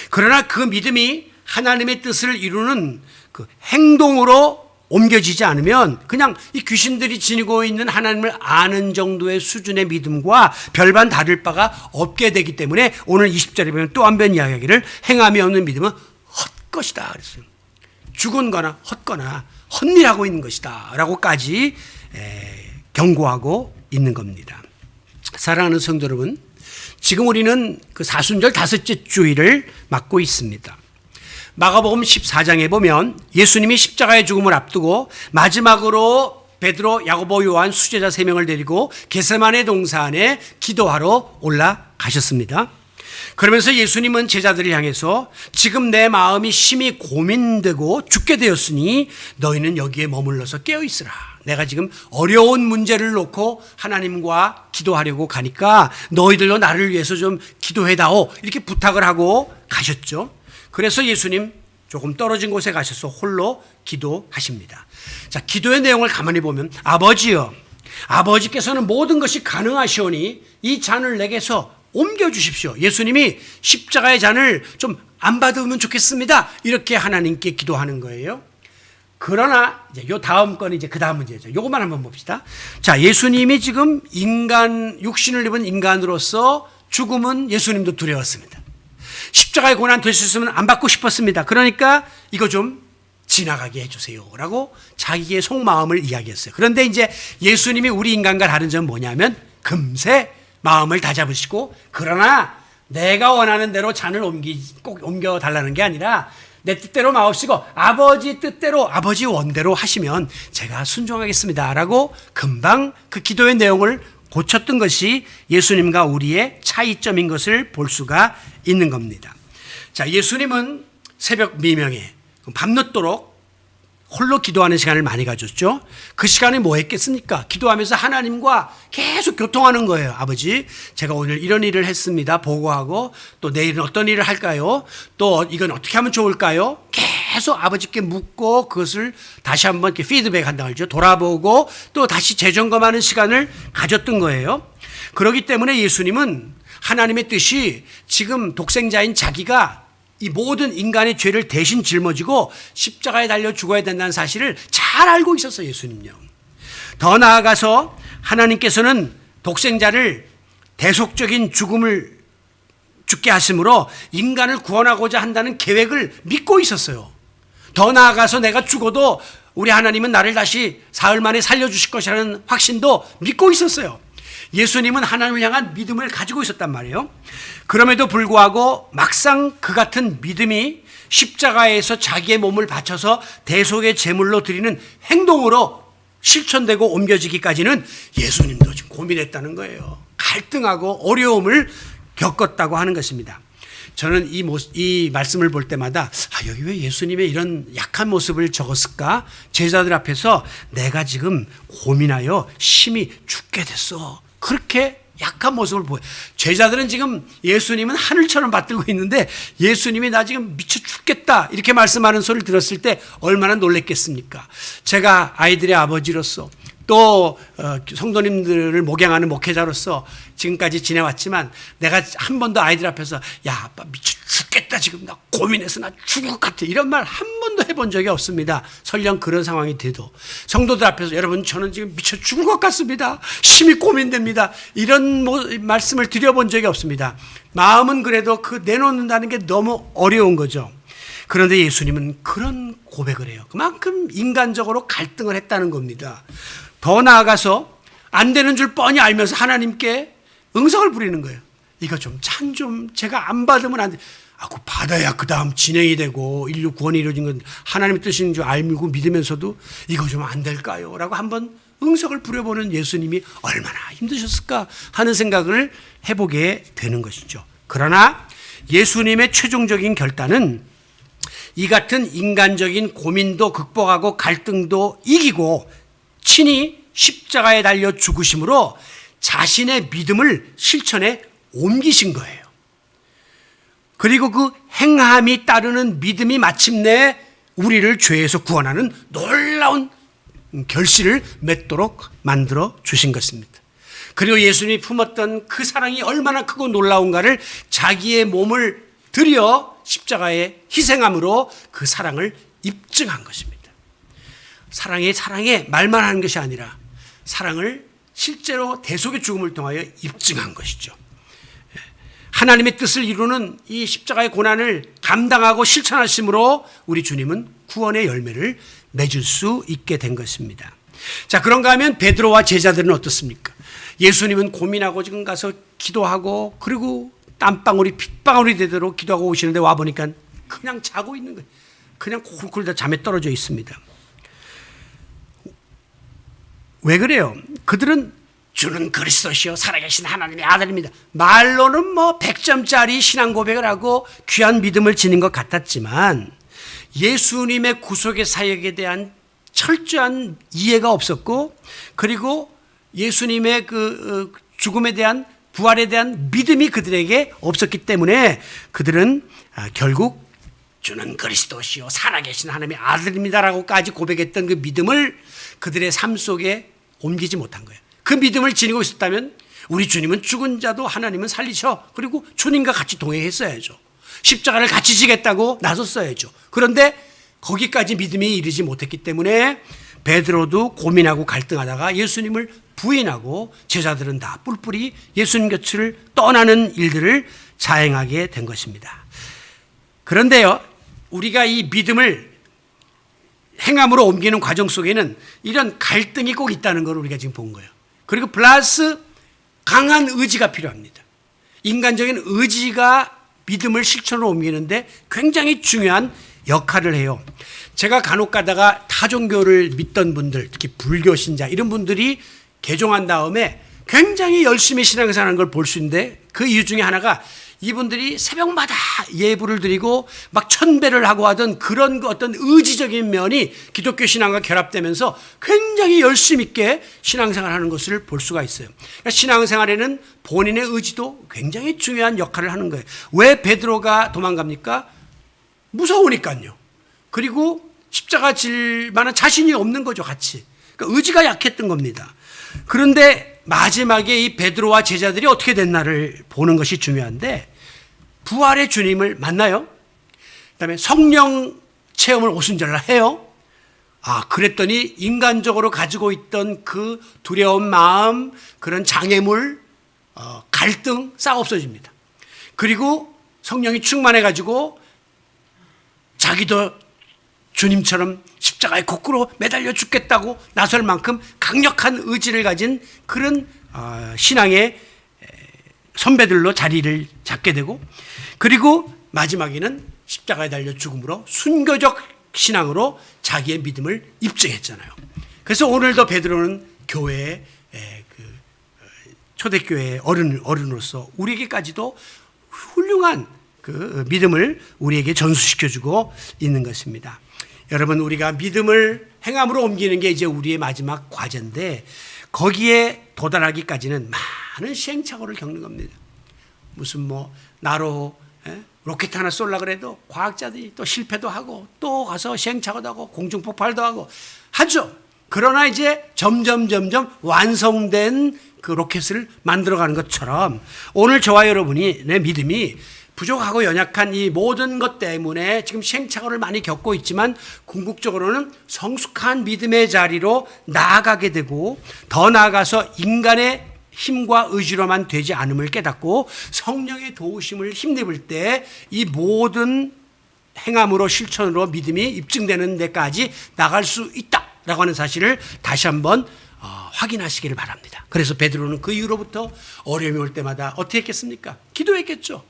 그러나 그 믿음이 하나님의 뜻을 이루는 그 행동으로 옮겨지지 않으면 그냥 이 귀신들이 지니고 있는 하나님을 아는 정도의 수준의 믿음과 별반 다를 바가 없게 되기 때문에 오늘 20절에 보면 또 한 번 이야기하기를 행함이 없는 믿음은 헛것이다 그랬어요. 죽은 거나 헛거나 헛일하고 있는 것이다 라고까지 경고하고 있는 겁니다. 사랑하는 성도 여러분, 지금 우리는 그 사순절 다섯째 주일을 맞고 있습니다. 마가복음 14장에 보면 예수님이 십자가의 죽음을 앞두고 마지막으로 베드로, 야고보, 요한 수제자 3명을 데리고 겟세마네 동산에 기도하러 올라가셨습니다. 그러면서 예수님은 제자들을 향해서 지금 내 마음이 심히 고민되고 죽게 되었으니 너희는 여기에 머물러서 깨어있으라. 내가 지금 어려운 문제를 놓고 하나님과 기도하려고 가니까 너희들도 나를 위해서 좀 기도해다오. 이렇게 부탁을 하고 가셨죠. 그래서 예수님 조금 떨어진 곳에 가셔서 홀로 기도하십니다. 자, 기도의 내용을 가만히 보면 아버지여, 아버지께서는 모든 것이 가능하시오니 이 잔을 내게서 옮겨주십시오. 예수님이 십자가의 잔을 좀 안 받으면 좋겠습니다. 이렇게 하나님께 기도하는 거예요. 그러나 이제 요 다음 건 이제 그 다음 문제죠. 요것만 한번 봅시다. 자, 예수님이 지금 육신을 입은 인간으로서 죽음은 예수님도 두려웠습니다. 십자가의 고난 될 수 있으면 안 받고 싶었습니다. 그러니까 이거 좀 지나가게 해주세요 라고 자기의 속마음을 이야기했어요. 그런데 이제 예수님이 우리 인간과 다른 점은 뭐냐면 금세 마음을 다잡으시고 그러나 내가 원하는 대로 잔을 꼭 옮겨달라는 게 아니라 내 뜻대로 마옵시고 아버지 뜻대로 아버지 원대로 하시면 제가 순종하겠습니다 라고 금방 그 기도의 내용을 고쳤던 것이 예수님과 우리의 차이점인 것을 볼 수가 있는 겁니다. 자, 예수님은 새벽 미명에 밤늦도록 홀로 기도하는 시간을 많이 가졌죠. 그 시간에 뭐 했겠습니까? 기도하면서 하나님과 계속 교통하는 거예요. 아버지, 제가 오늘 이런 일을 했습니다. 보고하고 또 내일은 어떤 일을 할까요? 또 이건 어떻게 하면 좋을까요? 계속 아버지께 묻고 그것을 다시 한번 이렇게 피드백 한다고 하죠. 돌아보고 또 다시 재점검하는 시간을 가졌던 거예요. 그렇기 때문에 예수님은 하나님의 뜻이 지금 독생자인 자기가 이 모든 인간의 죄를 대신 짊어지고 십자가에 달려 죽어야 된다는 사실을 잘 알고 있었어요. 예수님요. 더 나아가서 하나님께서는 독생자를 대속적인 죽음을 죽게 하심으로 인간을 구원하고자 한다는 계획을 믿고 있었어요. 더 나아가서 내가 죽어도 우리 하나님은 나를 다시 사흘 만에 살려주실 것이라는 확신도 믿고 있었어요. 예수님은 하나님을 향한 믿음을 가지고 있었단 말이에요. 그럼에도 불구하고 막상 그 같은 믿음이 십자가에서 자기의 몸을 바쳐서 대속의 제물로 드리는 행동으로 실천되고 옮겨지기까지는 예수님도 지금 고민했다는 거예요. 갈등하고 어려움을 겪었다고 하는 것입니다. 저는 이 말씀을 볼 때마다 여기 왜 예수님의 이런 약한 모습을 적었을까? 제자들 앞에서 내가 지금 고민하여 심히 죽게 됐어. 그렇게 약한 모습을 보여요. 제자들은 지금 예수님은 하늘처럼 받들고 있는데 예수님이 나 지금 미쳐 죽겠다 이렇게 말씀하는 소리를 들었을 때 얼마나 놀랬겠습니까? 제가 아이들의 아버지로서 또 성도님들을 목양하는 목회자로서 지금까지 지내왔지만 내가 한 번도 아이들 앞에서 야 아빠 미쳐 죽겠다 지금 나 고민해서 나 죽을 것 같아 이런 말 한 번도 해본 적이 없습니다. 설령 그런 상황이 돼도 성도들 앞에서 여러분 저는 지금 미쳐 죽을 것 같습니다. 심히 고민됩니다. 이런 말씀을 드려본 적이 없습니다. 마음은 그래도 그 내놓는다는 게 너무 어려운 거죠. 그런데 예수님은 그런 고백을 해요. 그만큼 인간적으로 갈등을 했다는 겁니다. 더 나아가서 안 되는 줄 뻔히 알면서 하나님께 응석을 부리는 거예요. 이거 좀 찬 좀 제가 안 받으면 안 돼. 그 받아야 그 다음 진행이 되고 인류 구원이 이루어진 건 하나님의 뜻인 줄 알고 믿으면서도 이거 좀 안 될까요? 라고 한번 응석을 부려보는 예수님이 얼마나 힘드셨을까 하는 생각을 해보게 되는 것이죠. 그러나 예수님의 최종적인 결단은 이 같은 인간적인 고민도 극복하고 갈등도 이기고 친히 십자가에 달려 죽으심으로 자신의 믿음을 실천에 옮기신 거예요. 그리고 그 행함이 따르는 믿음이 마침내 우리를 죄에서 구원하는 놀라운 결실을 맺도록 만들어 주신 것입니다. 그리고 예수님이 품었던 그 사랑이 얼마나 크고 놀라운가를 자기의 몸을 들여 십자가에 희생함으로 그 사랑을 입증한 것입니다. 사랑해 말만 하는 것이 아니라 사랑을 실제로 대속의 죽음을 통하여 입증한 것이죠. 하나님의 뜻을 이루는 이 십자가의 고난을 감당하고 실천하심으로 우리 주님은 구원의 열매를 맺을 수 있게 된 것입니다. 자, 그런가 하면 베드로와 제자들은 어떻습니까? 예수님은 고민하고 지금 가서 기도하고 그리고 땀방울이 핏방울이 되도록 기도하고 오시는데 와보니까 그냥 자고 있는 거예요. 그냥 콜콜 다 잠에 떨어져 있습니다. 왜 그래요? 그들은 주는 그리스도시요 살아계신 하나님의 아들입니다. 말로는 뭐 100점짜리 신앙 고백을 하고 귀한 믿음을 지닌 것 같았지만 예수님의 구속의 사역에 대한 철저한 이해가 없었고, 그리고 예수님의 그 죽음에 대한, 부활에 대한 믿음이 그들에게 없었기 때문에 그들은 결국 주는 그리스도시요 살아계신 하나님의 아들입니다라고까지 고백했던 그 믿음을 그들의 삶 속에 옮기지 못한 거예요. 그 믿음을 지니고 있었다면 우리 주님은 죽은 자도 하나님은 살리셔, 그리고 주님과 같이 동행했어야죠. 십자가를 같이 지겠다고 나섰어야죠. 그런데 거기까지 믿음이 이르지 못했기 때문에 베드로도 고민하고 갈등하다가 예수님을 부인하고 제자들은 다 뿔뿔이 예수님 곁을 떠나는 일들을 자행하게 된 것입니다. 그런데요, 우리가 이 믿음을 행함으로 옮기는 과정 속에는 이런 갈등이 꼭 있다는 걸 우리가 지금 본 거예요. 그리고 플러스 강한 의지가 필요합니다. 인간적인 의지가 믿음을 실천으로 옮기는데 굉장히 중요한 역할을 해요. 제가 간혹 가다가 타종교를 믿던 분들, 특히 불교 신자 이런 분들이 개종한 다음에 굉장히 열심히 신앙생활하는 걸 볼 수 있는데, 그 이유 중에 하나가 이분들이 새벽마다 예불을 드리고 막 천배를 하고 하던 그런 어떤 의지적인 면이 기독교 신앙과 결합되면서 굉장히 열심 있게 신앙생활하는 것을 볼 수가 있어요. 그러니까 신앙생활에는 본인의 의지도 굉장히 중요한 역할을 하는 거예요. 왜 베드로가 도망갑니까? 무서우니까요. 그리고 십자가 질 만한 자신이 없는 거죠, 같이. 그러니까 의지가 약했던 겁니다. 그런데 마지막에 이 베드로와 제자들이 어떻게 됐나를 보는 것이 중요한데, 부활의 주님을 만나요. 그다음에 성령 체험을 오순절날 해요. 그랬더니 인간적으로 가지고 있던 그 두려운 마음, 그런 장애물, 갈등 싹 없어집니다. 그리고 성령이 충만해가지고 자기도 주님처럼 십자가에 거꾸로 매달려 죽겠다고 나설 만큼 강력한 의지를 가진 그런 신앙의 선배들로 자리를 잡게 되고, 그리고 마지막에는 십자가에 달려 죽음으로 순교적 신앙으로 자기의 믿음을 입증했잖아요. 그래서 오늘도 베드로는 교회의 초대교회의 어른으로서 우리에게까지도 훌륭한 그 믿음을 우리에게 전수시켜주고 있는 것입니다. 여러분, 우리가 믿음을 행함으로 옮기는 게 이제 우리의 마지막 과제인데, 거기에 도달하기까지는 많은 시행착오를 겪는 겁니다. 무슨 나로 로켓 하나 쏠라 그래도 과학자들이 또 실패도 하고 또 가서 시행착오도 하고 공중폭발도 하고 하죠. 그러나 이제 점점 완성된 그 로켓을 만들어가는 것처럼 오늘 저와 여러분이 내 믿음이 부족하고 연약한 이 모든 것 때문에 지금 시행착오를 많이 겪고 있지만 궁극적으로는 성숙한 믿음의 자리로 나아가게 되고, 더 나아가서 인간의 힘과 의지로만 되지 않음을 깨닫고 성령의 도우심을 힘입을 때 이 모든 행함으로 실천으로 믿음이 입증되는 데까지 나갈 수 있다라고 하는 사실을 다시 한번 확인하시기를 바랍니다. 그래서 베드로는 그 이후로부터 어려움이 올 때마다 어떻게 했겠습니까? 기도했겠죠.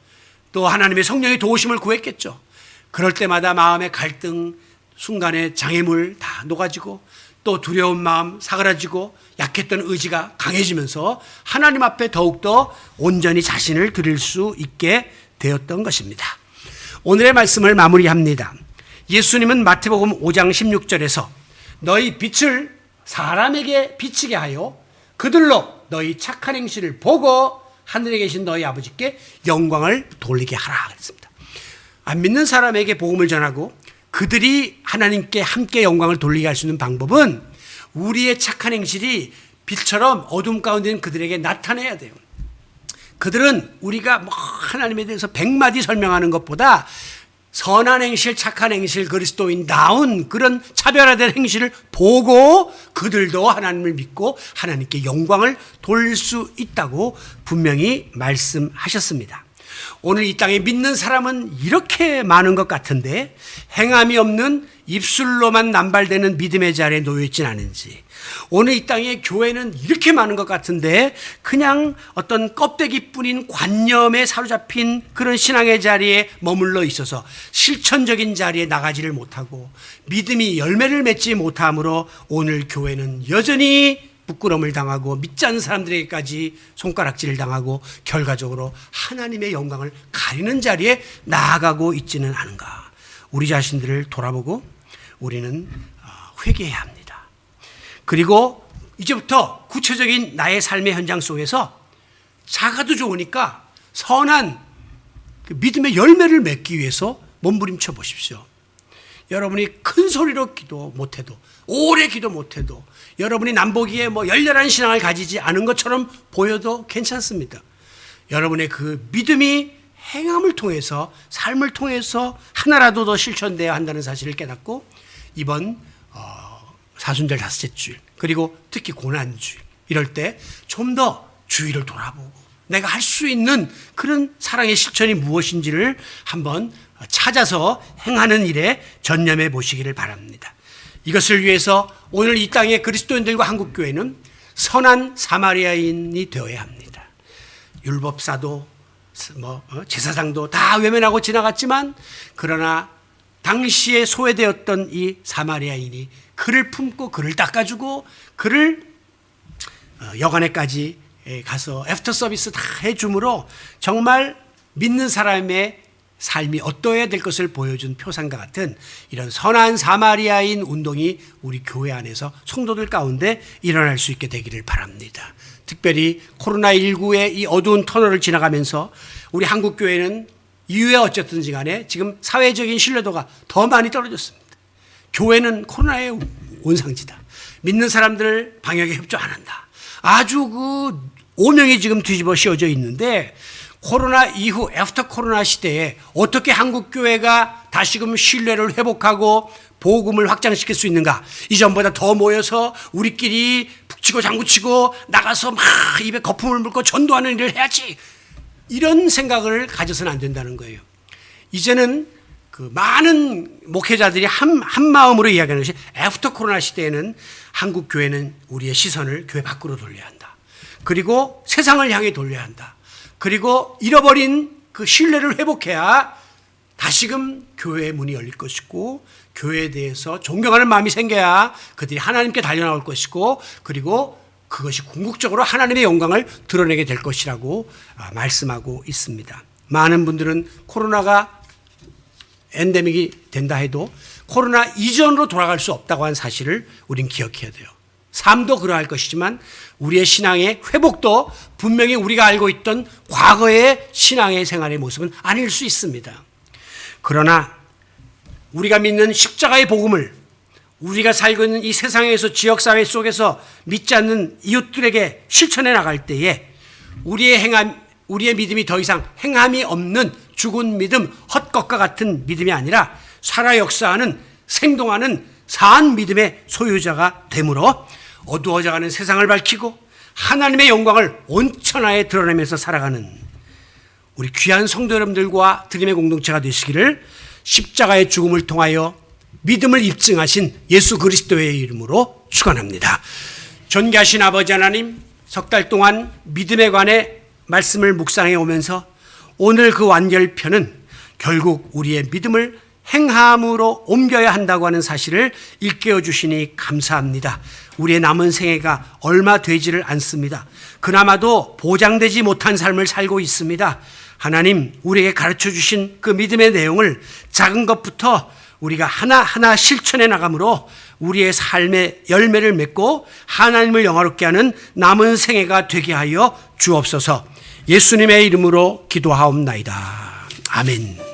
또 하나님의 성령의 도우심을 구했겠죠. 그럴 때마다 마음의 갈등, 순간의 장애물 다 녹아지고 또 두려운 마음 사그라지고 약했던 의지가 강해지면서 하나님 앞에 더욱더 온전히 자신을 드릴 수 있게 되었던 것입니다. 오늘의 말씀을 마무리합니다. 예수님은 마태복음 5장 16절에서 너희 빛을 사람에게 비치게 하여 그들로 너희 착한 행실을 보고 하늘에 계신 너희 아버지께 영광을 돌리게 하라 그랬습니다. 안 믿는 사람에게 복음을 전하고 그들이 하나님께 함께 영광을 돌리게 할 수 있는 방법은 우리의 착한 행실이 빛처럼 어둠 가운데 있는 그들에게 나타내야 돼요. 그들은 우리가 하나님에 대해서 100마디 설명하는 것보다 선한 행실, 착한 행실, 그리스도인다운 그런 차별화된 행실을 보고 그들도 하나님을 믿고 하나님께 영광을 돌릴 수 있다고 분명히 말씀하셨습니다. 오늘 이 땅에 믿는 사람은 이렇게 많은 것 같은데 행함이 없는 입술로만 남발되는 믿음의 자리에 놓여있진 않은지, 오늘 이 땅에 교회는 이렇게 많은 것 같은데 그냥 어떤 껍데기뿐인 관념에 사로잡힌 그런 신앙의 자리에 머물러 있어서 실천적인 자리에 나가지를 못하고 믿음이 열매를 맺지 못함으로 오늘 교회는 여전히 부끄러움을 당하고 믿지 않는 사람들에게까지 손가락질을 당하고 결과적으로 하나님의 영광을 가리는 자리에 나아가고 있지는 않은가. 우리 자신들을 돌아보고 우리는 회개해야 합니다. 그리고 이제부터 구체적인 나의 삶의 현장 속에서 작아도 좋으니까 선한 그 믿음의 열매를 맺기 위해서 몸부림쳐 보십시오. 여러분이 큰 소리로 기도 못해도, 오래 기도 못해도, 여러분이 남보기에 열렬한 신앙을 가지지 않은 것처럼 보여도 괜찮습니다. 여러분의 그 믿음이 행함을 통해서, 삶을 통해서 하나라도 더 실천되어야 한다는 사실을 깨닫고 이번 사순절 다섯째 주일, 그리고 특히 고난주일, 이럴 때 좀 더 주의를 돌아보고 내가 할 수 있는 그런 사랑의 실천이 무엇인지를 한번 찾아서 행하는 일에 전념해 보시기를 바랍니다. 이것을 위해서 오늘 이 땅의 그리스도인들과 한국교회는 선한 사마리아인이 되어야 합니다. 율법사도 제사장도 다 외면하고 지나갔지만, 그러나 당시에 소외되었던 이 사마리아인이 그를 품고 그를 닦아주고 그를 여관에까지 가서 애프터 서비스 다 해줌으로 정말 믿는 사람의 삶이 어떠해야 될 것을 보여준 표상과 같은 이런 선한 사마리아인 운동이 우리 교회 안에서 성도들 가운데 일어날 수 있게 되기를 바랍니다. 특별히 코로나19의 이 어두운 터널을 지나가면서 우리 한국교회는 이후에 어쨌든지 간에 지금 사회적인 신뢰도가 더 많이 떨어졌습니다. 교회는 코로나의 온상지다. 믿는 사람들 방역에 협조 안 한다. 아주 그 오명이 지금 뒤집어 씌워져 있는데, 코로나 이후 애프터 코로나 시대에 어떻게 한국교회가 다시금 신뢰를 회복하고 복음을 확장시킬 수 있는가? 이전보다 더 모여서 우리끼리 북치고 장구치고 나가서 막 입에 거품을 물고 전도하는 일을 해야지, 이런 생각을 가져서는 안 된다는 거예요. 이제는 그 많은 목회자들이 한 마음으로 이야기하는 것이, 애프터 코로나 시대에는 한국교회는 우리의 시선을 교회 밖으로 돌려야 한다. 그리고 세상을 향해 돌려야 한다. 그리고 잃어버린 그 신뢰를 회복해야 다시금 교회의 문이 열릴 것이고, 교회에 대해서 존경하는 마음이 생겨야 그들이 하나님께 달려나올 것이고, 그리고 그것이 궁극적으로 하나님의 영광을 드러내게 될 것이라고 말씀하고 있습니다. 많은 분들은 코로나가 엔데믹이 된다 해도 코로나 이전으로 돌아갈 수 없다고 하는 사실을 우린 기억해야 돼요. 삶도 그러할 것이지만 우리의 신앙의 회복도 분명히 우리가 알고 있던 과거의 신앙의 생활의 모습은 아닐 수 있습니다. 그러나 우리가 믿는 십자가의 복음을 우리가 살고 있는 이 세상에서, 지역사회 속에서 믿지 않는 이웃들에게 실천해 나갈 때에 우리의 믿음이 더 이상 행함이 없는 죽은 믿음, 헛것과 같은 믿음이 아니라 살아 역사하는, 생동하는 사한 믿음의 소유자가 되므로 어두워져가는 세상을 밝히고 하나님의 영광을 온천하에 드러내면서 살아가는 우리 귀한 성도 여러분들과 드림의 공동체가 되시기를 십자가의 죽음을 통하여 믿음을 입증하신 예수 그리스도의 이름으로 축원합니다. 존귀하신 아버지 하나님, 석 달 동안 믿음에 관해 말씀을 묵상해 오면서 오늘 그 완결편은 결국 우리의 믿음을 행함으로 옮겨야 한다고 하는 사실을 일깨워 주시니 감사합니다. 우리의 남은 생애가 얼마 되지를 않습니다. 그나마도 보장되지 못한 삶을 살고 있습니다. 하나님, 우리에게 가르쳐 주신 그 믿음의 내용을 작은 것부터 우리가 하나하나 실천해 나감으로 우리의 삶의 열매를 맺고 하나님을 영화롭게 하는 남은 생애가 되게 하여 주옵소서. 예수님의 이름으로 기도하옵나이다. 아멘.